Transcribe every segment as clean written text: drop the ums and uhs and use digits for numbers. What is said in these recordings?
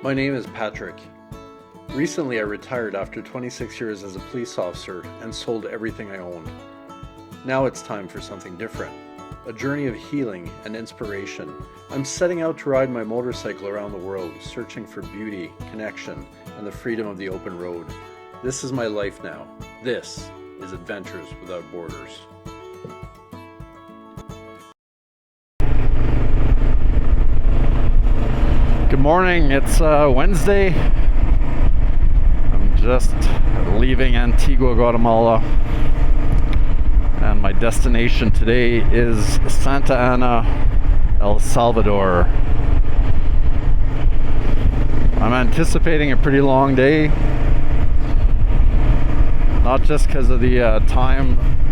My name is Patrick. Recently I retired after 26 years as a police officer and sold everything I owned. Now it's time for something different. A journey of healing and inspiration. I'm setting out to ride my motorcycle around the world, searching for beauty, connection, and the freedom of the open road. This is my life now. This is Adventures Without Borders. Good morning, it's Wednesday. I'm just leaving Antigua, Guatemala, and my destination today is Santa Ana, El Salvador. I'm anticipating a pretty long day, not just because of the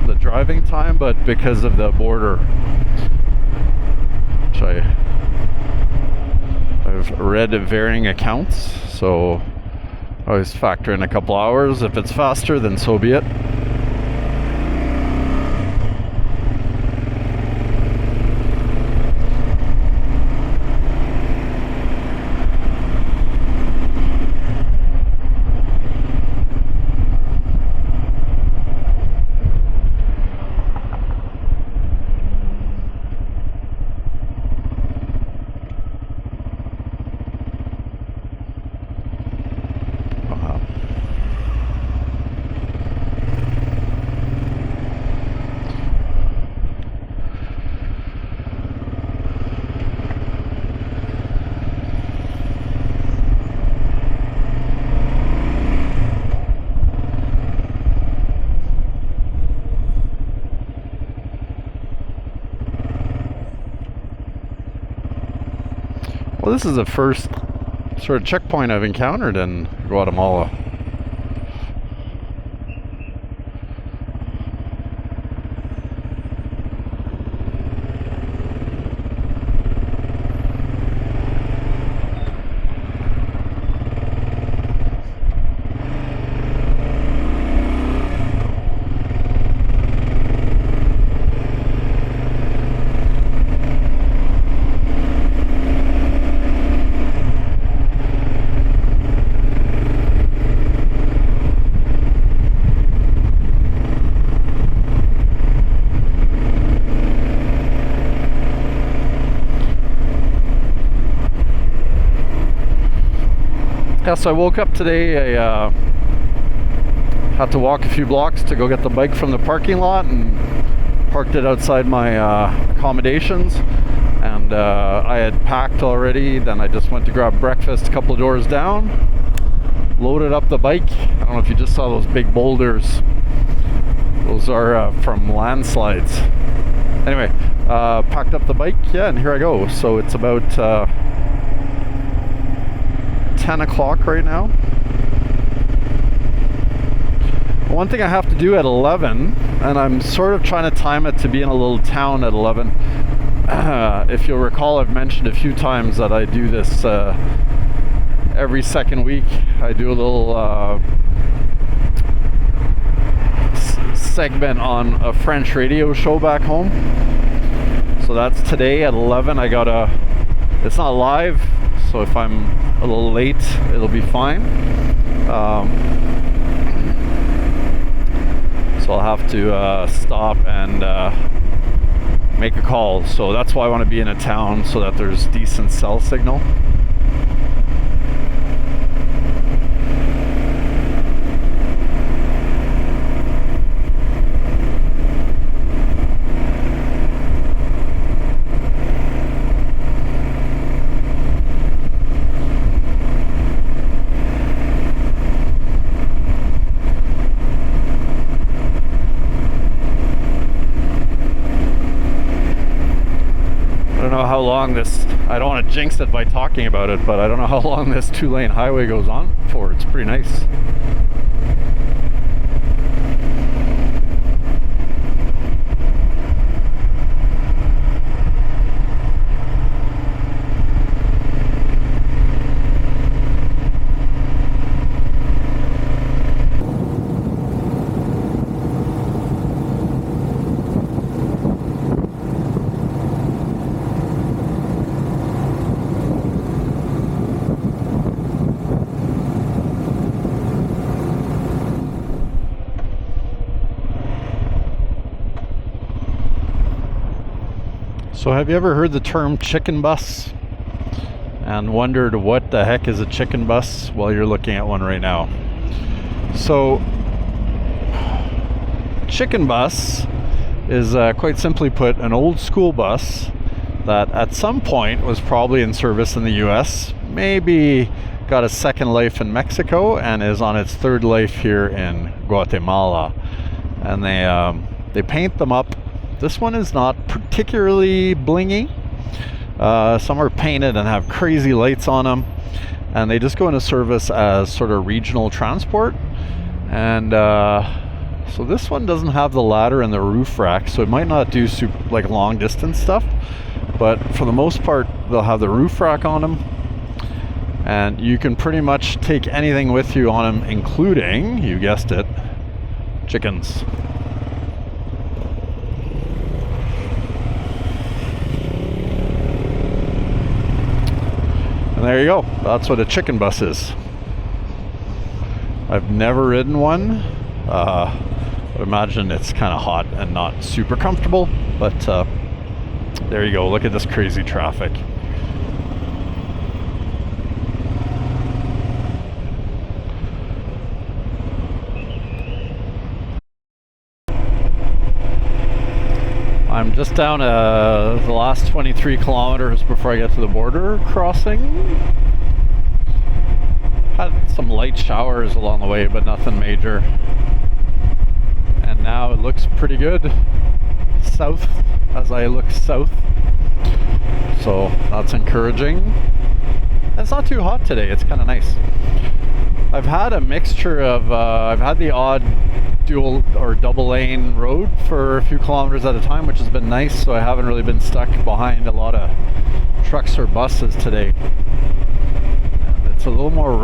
the driving time, but because of the border, which I've read varying accounts, so I always factor in a couple hours. If it's faster, then so be it. Well, this is the first sort of checkpoint I've encountered in Guatemala. Yeah, so I woke up today, I had to walk a few blocks to go get the bike from the parking lot and parked it outside my accommodations, and I had packed already. Then I just went to grab breakfast a couple of doors down, loaded up the bike. I don't know if you just saw those big boulders. Those are from landslides. Anyway, packed up the bike, yeah, and here I go. So it's about 10 o'clock right now. One thing I have to do at 11, and I'm sort of trying to time it to be in a little town at 11. If you'll recall, I've mentioned a few times that I do this every second week. I do a little segment on a French radio show back home. So that's today at 11. It's not live, so if I'm a little late, it'll be fine. So I'll have to stop and make a call. So that's why I want to be in a town, so that there's decent cell signal. How long I don't want to jinx it by talking about it, but I don't know how long this 2-lane highway goes on for. It's pretty nice. So have you ever heard the term chicken bus and wondered what the heck is a chicken bus? Well, you're looking at one right now. So chicken bus is quite simply put an old school bus that at some point was probably in service in the US, maybe got a second life in Mexico, and is on its third life here in Guatemala. And they paint them up. This one is not particularly blingy. Some are painted and have crazy lights on them, and they just go into service as sort of regional transport. And so this one doesn't have the ladder and the roof rack, so it might not do like long distance stuff, but for the most part they'll have the roof rack on them, and you can pretty much take anything with you on them, including, you guessed it, chickens. And there you go. That's what a chicken bus is. I've never ridden one. I would imagine it's kind of hot and not super comfortable, but there you go. Look at this crazy traffic. I'm just down the last 23 kilometers before I get to the border crossing. Had some light showers along the way, but nothing major. And now it looks pretty good south as I look south. So that's encouraging. And it's not too hot today, it's kind of nice. I've had a mixture of, I've had the odd dual or double lane road for a few kilometers at a time, which has been nice, so I haven't really been stuck behind a lot of trucks or buses today. And it's a little more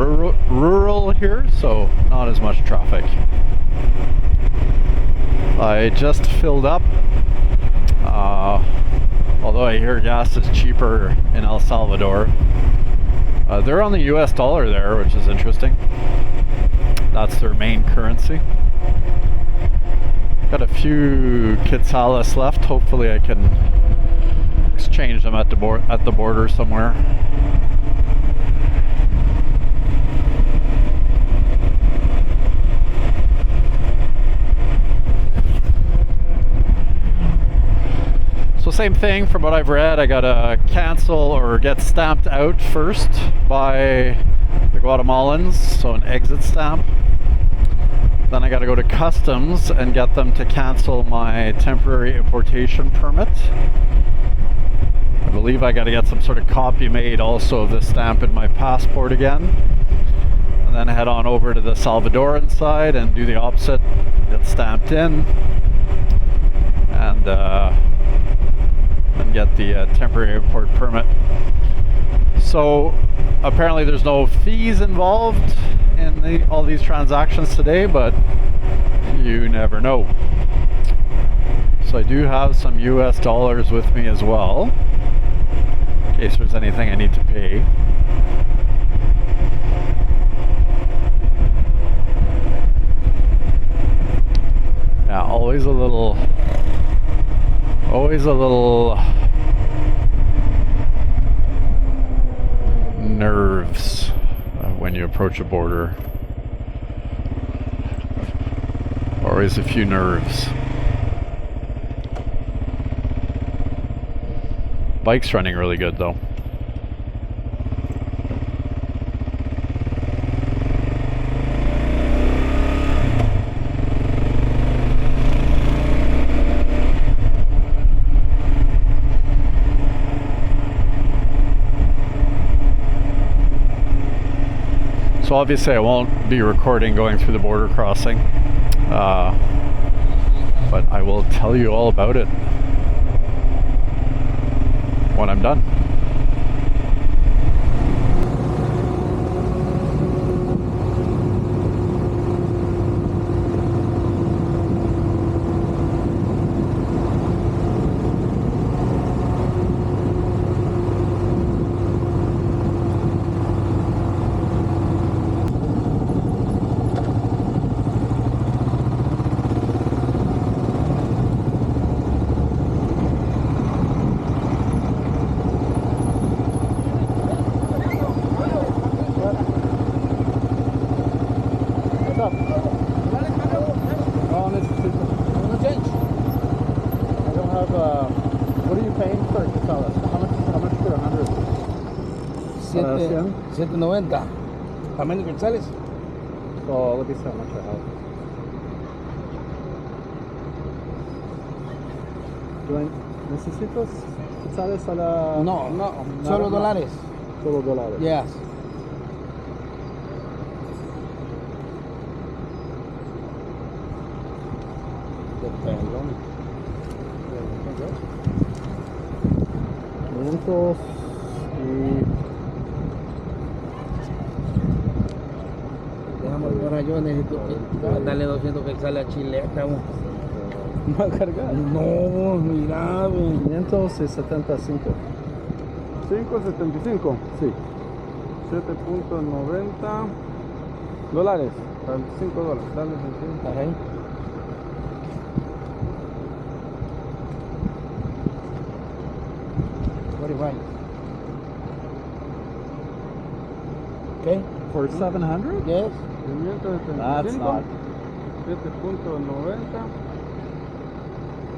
rural here, so not as much traffic. I just filled up, although I hear gas is cheaper in El Salvador. They're on the US dollar there, which is interesting. That's their main currency. Got a few quetzales left. Hopefully I can exchange them at the border somewhere. So same thing from what I've read. I gotta cancel or get stamped out first by the Guatemalans, so an exit stamp. Then I got to go to customs and get them to cancel my temporary importation permit. I believe I got to get some sort of copy made also of the stamp in my passport again. And then head on over to the Salvadoran side and do the opposite, get stamped in, and get the temporary import permit. So apparently there's no fees involved in all these transactions today, but you never know. So I do have some US dollars with me as well, in case there's anything I need to pay. Yeah, always a little nerves when you approach a border. Always a few nerves. Bike's running really good though. So obviously I won't be recording going through the border crossing, but I will tell you all about it when I'm done. 790. ¿A menos quetzales? So let me see how much I have. ¿Necesitas quetzales a la...? No, solo dólares. Solo dólares. Yes. Perdón. 500 y... Déjame ahora yo necesito darle 200 quetzales a Chile. Estamos. ¿Va a cargar? No, mira, 575. 5.75, Sí. 7.90 dólares, $5, dale $5. Ajá. Okay. For 700? Yes. 575, That's not. 7.90,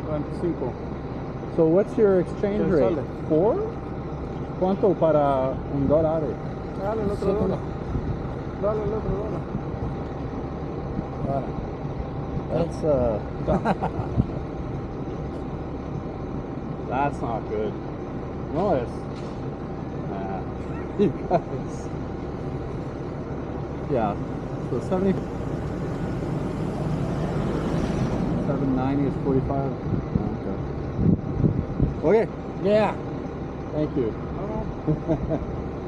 25. So what's your exchange ¿Qué rate? sale? 4? ¿Cuánto para un dólar? Dale el otro dólar. Dale el otro dólar. That's that's not good. No, it's you guys. Yeah. So 790 is 45. Okay. Yeah. Thank you.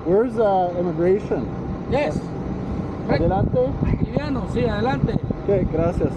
Where's immigration? Yes. Adelante. Liviano, sí, adelante. Okay, gracias.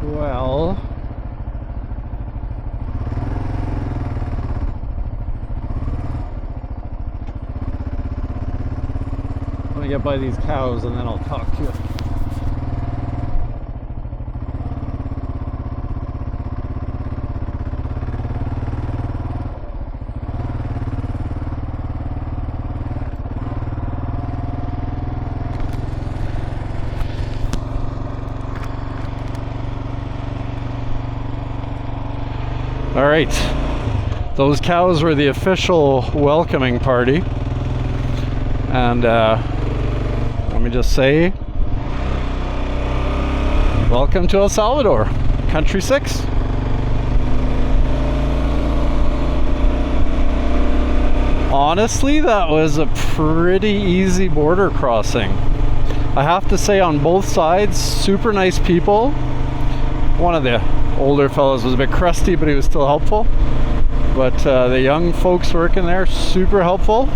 Well, let me get by these cows and then I'll talk to you. All right, those cows were the official welcoming party, and let me just say, welcome to El Salvador, Country 6. Honestly, that was a pretty easy border crossing. I have to say, on both sides, super nice people. One of the older fellows was a bit crusty, but he was still helpful. But the young folks working there, super helpful.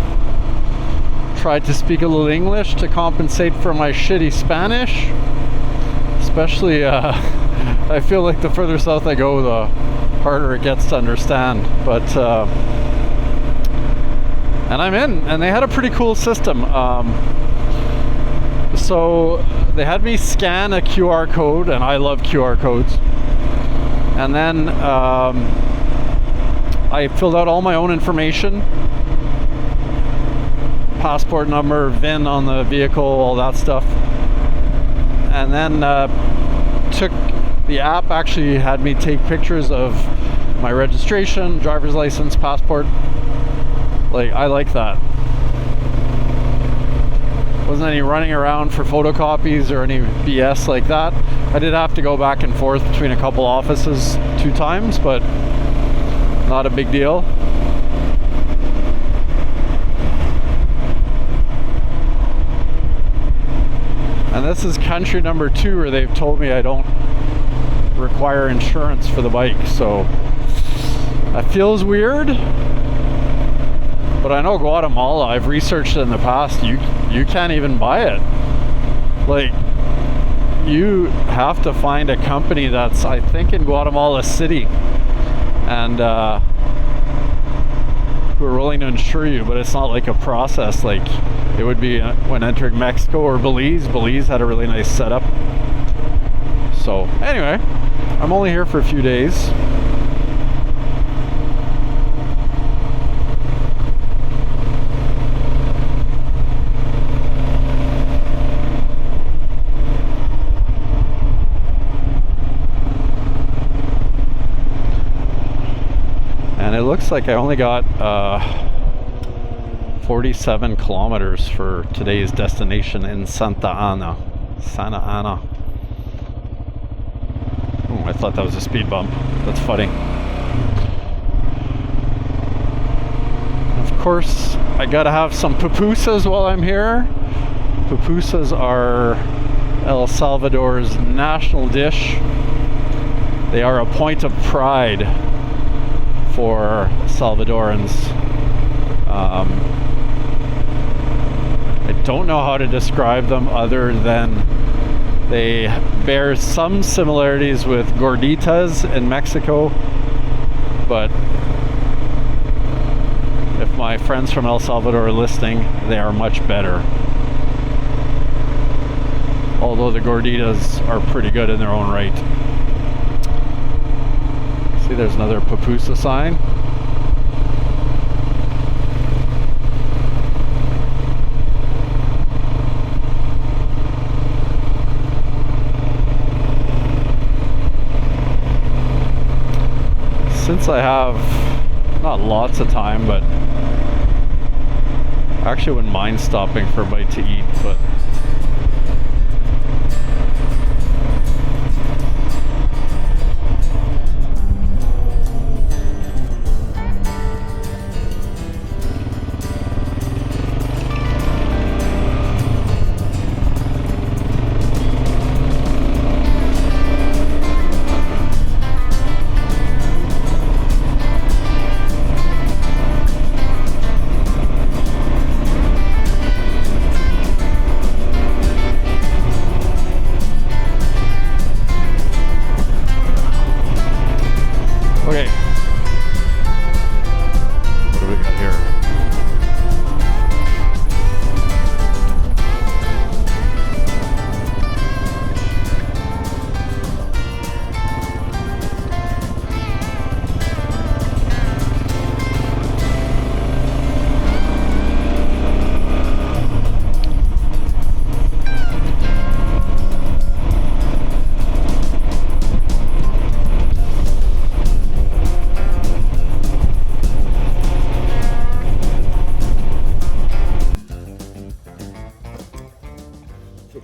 Tried to speak a little English to compensate for my shitty Spanish. Especially, I feel like the further south I go, the harder it gets to understand. But, and I'm in, and they had a pretty cool system. So they had me scan a QR code, and I love QR codes. And then I filled out all my own information. Passport number, VIN on the vehicle, all that stuff. And then took the app actually had me take pictures of my registration, driver's license, passport. Like, I like that. Wasn't any running around for photocopies or any BS like that. I did have to go back and forth between a couple offices 2 times, but not a big deal. And this is country number 2 where they've told me I don't require insurance for the bike, so that feels weird. But I know Guatemala, I've researched it in the past, you can't even buy it. Like, you have to find a company that's, I think, in Guatemala City, and who are willing to insure you, but it's not like a process like it would be when entering Mexico or Belize. Belize had a really nice setup. So anyway, I'm only here for a few days. And it looks like I only got 47 kilometers for today's destination in Santa Ana. Oh, I thought that was a speed bump. That's funny. Of course, I gotta have some pupusas while I'm here. Pupusas are El Salvador's national dish. They are a point of pride for Salvadorans. I don't know how to describe them other than they bear some similarities with gorditas in Mexico, but if my friends from El Salvador are listening, they are much better. Although the gorditas are pretty good in their own right. See, there's another pupusa sign. Since I have not lots of time, but I actually wouldn't mind stopping for a bite to eat, but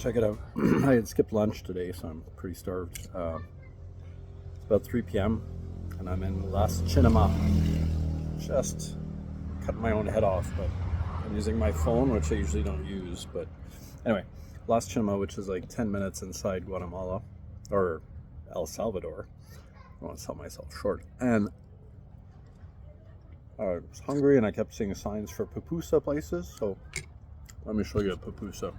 check it out. I had skipped lunch today, so I'm pretty starved. It's about 3 p.m. and I'm in Las Chinama. Just cutting my own head off, but I'm using my phone, which I usually don't use. But anyway, Las Chima, which is like 10 minutes inside Guatemala, or El Salvador. I want to sell myself short. And I was hungry and I kept seeing signs for pupusa places, so let me show you a pupusa.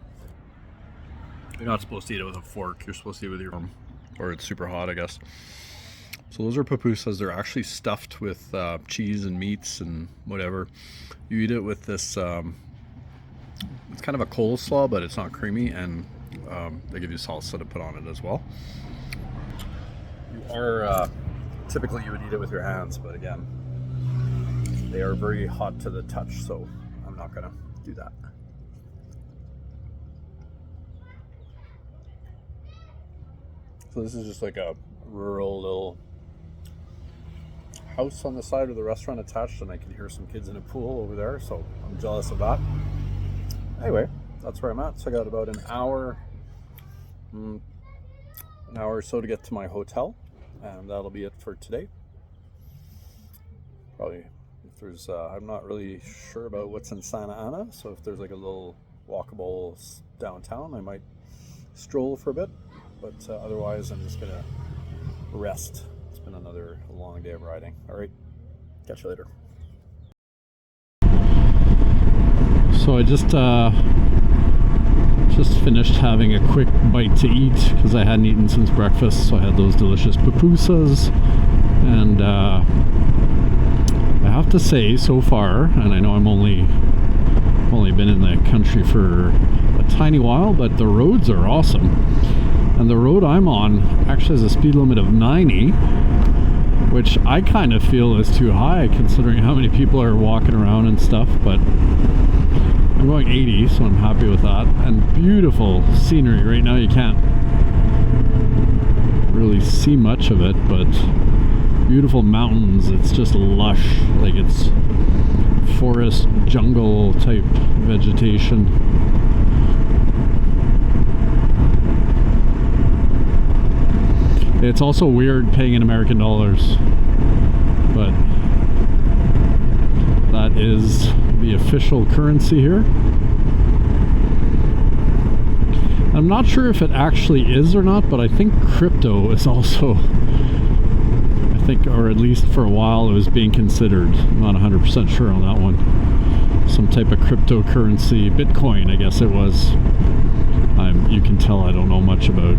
You're not supposed to eat it with a fork, you're supposed to eat it with your arm, or it's super hot, I guess. So those are pupusas. They're actually stuffed with cheese and meats and whatever. You eat it with this, it's kind of a coleslaw, but it's not creamy, and they give you salsa to put on it as well. You are, typically you would eat it with your hands, but again, they are very hot to the touch, so I'm not gonna do that. So this is just like a rural little house on the side of the restaurant attached, and I can hear some kids in a pool over there, so I'm jealous of that. Anyway, that's where I'm at. So I got about an hour or so to get to my hotel, and that'll be it for today. Probably, if there's, I'm not really sure about what's in Santa Ana, so if there's like a little walkable downtown, I might stroll for a bit, but otherwise I'm just gonna rest. It's been another long day of riding. All right, catch you later. So I just finished having a quick bite to eat because I hadn't eaten since breakfast. So I had those delicious pupusas, and I have to say, so far, and I know I'm only been in the country for a tiny while, but the roads are awesome. And the road I'm on actually has a speed limit of 90, which I kind of feel is too high considering how many people are walking around and stuff, but I'm going 80, so I'm happy with that. And beautiful scenery. Right now you can't really see much of it, but beautiful mountains. It's just lush, like it's forest jungle type vegetation. It's also weird paying in American dollars, but that is the official currency here. I'm not sure if it actually is or not, but I think crypto is also, I think, or at least for a while it was being considered. I'm not 100% sure on that one. Some type of cryptocurrency, Bitcoin, I guess it was. You can tell I don't know much about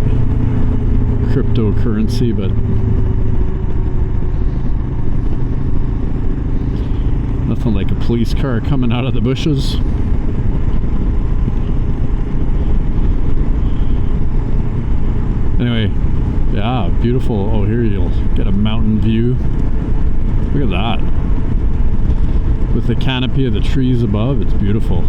cryptocurrency, but nothing like a police car coming out of the bushes. Anyway, yeah, beautiful. Oh, here you'll get a mountain view. Look at that. With the canopy of the trees above, it's beautiful.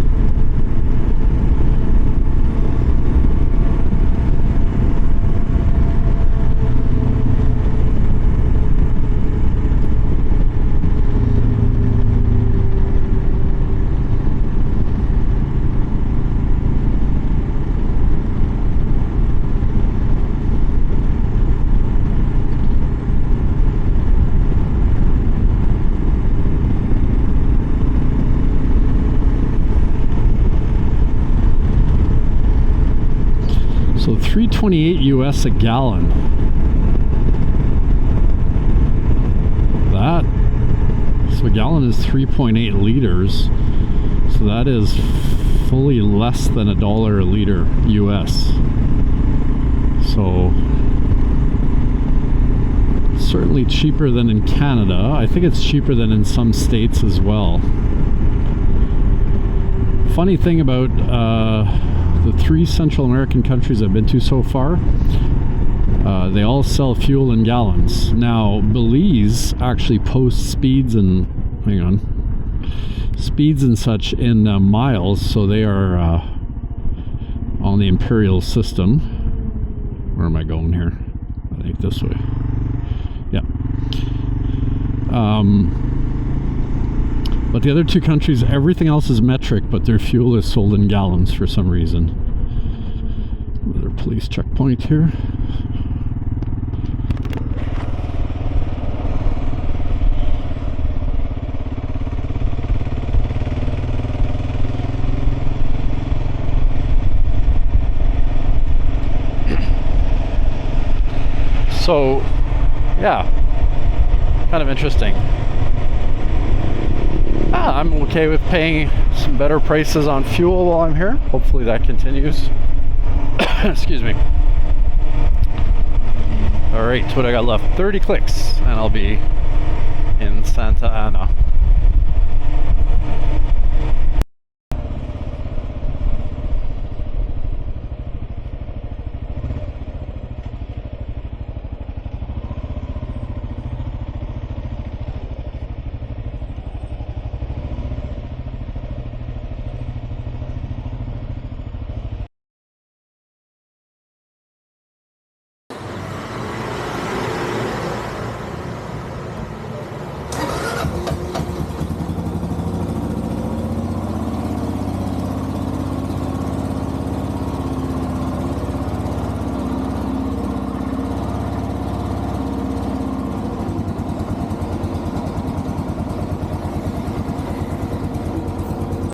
So $3.28 US a gallon. So a gallon is 3.8 liters. So that is fully less than $1 a liter US. So certainly cheaper than in Canada. I think it's cheaper than in some states as well. Funny thing about the 3 Central American countries I've been to so far, they all sell fuel in gallons. Now, Belize actually posts speeds and, speeds and such in miles, so they are on the imperial system. Where am I going here? I think this way. Yeah. But the other 2 countries, everything else is metric, but their fuel is sold in gallons for some reason. Another police checkpoint here. yeah, kind of interesting. I'm okay with paying some better prices on fuel while I'm here. Hopefully that continues. Excuse me. All right, what I got left? 30 clicks, and I'll be in Santa Ana.